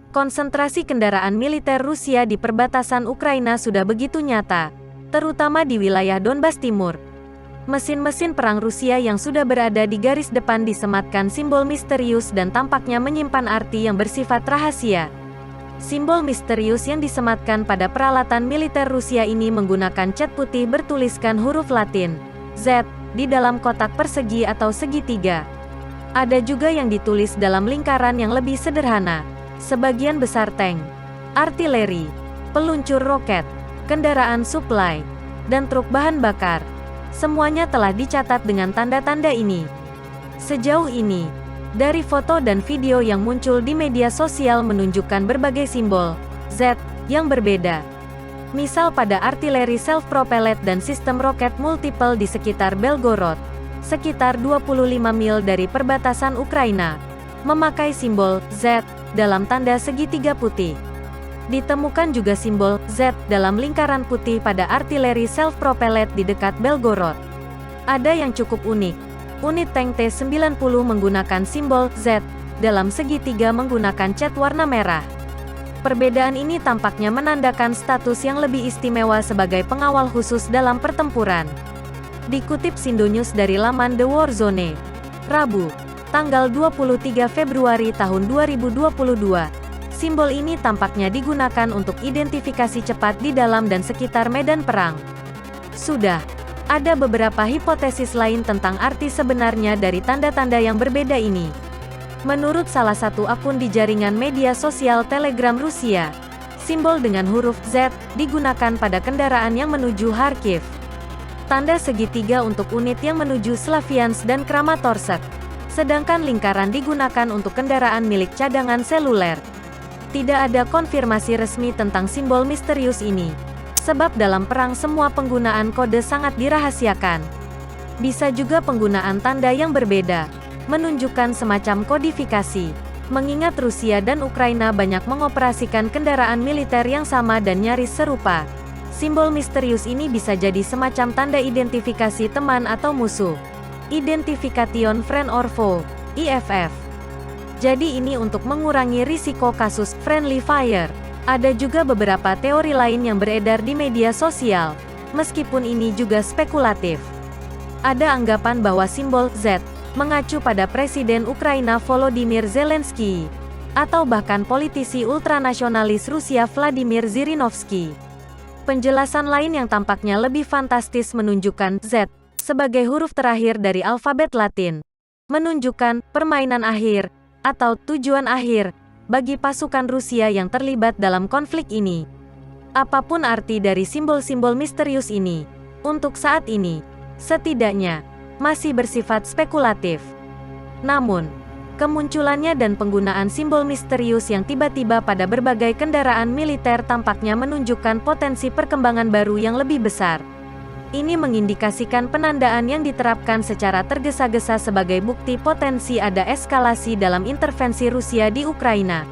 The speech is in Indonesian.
Konsentrasi kendaraan militer Rusia di perbatasan Ukraina sudah begitu nyata, terutama di wilayah Donbas Timur. Mesin-mesin perang Rusia yang sudah berada di garis depan disematkan simbol misterius dan tampaknya menyimpan arti yang bersifat rahasia. Simbol misterius yang disematkan pada peralatan militer Rusia ini menggunakan cat putih bertuliskan huruf Latin, Z, di dalam kotak persegi atau segitiga. Ada juga yang ditulis dalam lingkaran yang lebih sederhana. Sebagian besar tank, artileri, peluncur roket, kendaraan suplai, dan truk bahan bakar. Semuanya telah dicatat dengan tanda-tanda ini. Sejauh ini, dari foto dan video yang muncul di media sosial menunjukkan berbagai simbol Z yang berbeda. Misal pada artileri self-propelled dan sistem roket multiple di sekitar Belgorod, sekitar 25 mil dari perbatasan Ukraina, memakai simbol Z dalam tanda segitiga putih. Ditemukan juga simbol Z dalam lingkaran putih pada artileri self-propelled di dekat Belgorod. Ada yang cukup unik. Unit tank T-90 menggunakan simbol Z dalam segitiga menggunakan cat warna merah. Perbedaan ini tampaknya menandakan status yang lebih istimewa sebagai pengawal khusus dalam pertempuran. Dikutip Sindonews dari laman The Warzone, Rabu, tanggal 23 Februari tahun 2022. Simbol ini tampaknya digunakan untuk identifikasi cepat di dalam dan sekitar medan perang. Sudah ada beberapa hipotesis lain tentang arti sebenarnya dari tanda-tanda yang berbeda ini. Menurut salah satu akun di jaringan media sosial Telegram Rusia, simbol dengan huruf Z digunakan pada kendaraan yang menuju Kharkiv. Tanda segitiga untuk unit yang menuju Slaviansk dan Kramatorsk. Sedangkan lingkaran digunakan untuk kendaraan milik cadangan seluler. Tidak ada konfirmasi resmi tentang simbol misterius ini, sebab dalam perang semua penggunaan kode sangat dirahasiakan. Bisa juga penggunaan tanda yang berbeda, menunjukkan semacam kodifikasi. Mengingat Rusia dan Ukraina banyak mengoperasikan kendaraan militer yang sama dan nyaris serupa, simbol misterius ini bisa jadi semacam tanda identifikasi teman atau musuh. Identification Friend or Foe, IFF. Jadi ini untuk mengurangi risiko kasus friendly fire. Ada juga beberapa teori lain yang beredar di media sosial, meskipun ini juga spekulatif. Ada anggapan bahwa simbol Z mengacu pada Presiden Ukraina Volodymyr Zelensky, atau bahkan politisi ultranasionalis Rusia Vladimir Zhirinovsky. Penjelasan lain yang tampaknya lebih fantastis menunjukkan Z sebagai huruf terakhir dari alfabet Latin, menunjukkan permainan akhir atau tujuan akhir bagi pasukan Rusia yang terlibat dalam konflik ini. Apapun arti dari simbol-simbol misterius ini, untuk saat ini, setidaknya, masih bersifat spekulatif. Namun, kemunculannya dan penggunaan simbol misterius yang tiba-tiba pada berbagai kendaraan militer tampaknya menunjukkan potensi perkembangan baru yang lebih besar. Ini mengindikasikan penandaan yang diterapkan secara tergesa-gesa sebagai bukti potensi ada eskalasi dalam intervensi Rusia di Ukraina.